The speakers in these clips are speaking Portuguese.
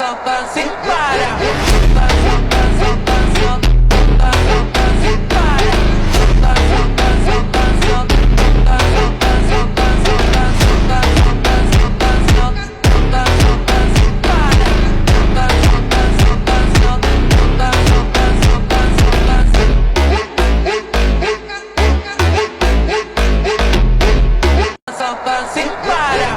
solta sem parar. Solta sem parar.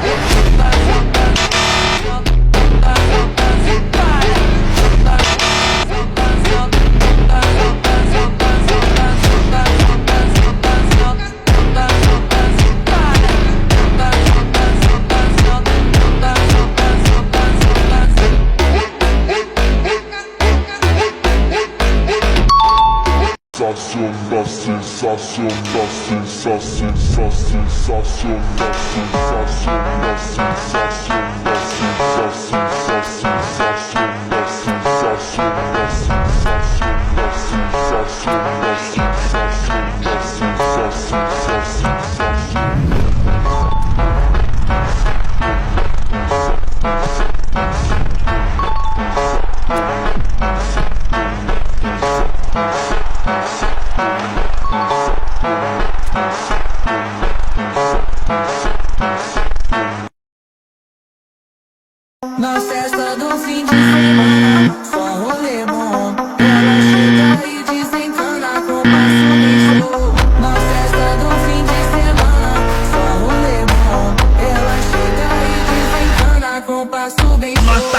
Na festa do fim de semana, só um rolê bom. Ela chega e desencana com passo bem show. Na festa do fim de semana, só um rolê bom. Ela chega e desencana com passo bem show.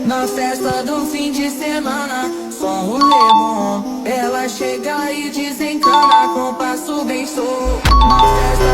Na festa do fim de semana, só um rolê bom. Ela chega e desencana com passo bem show. Na festa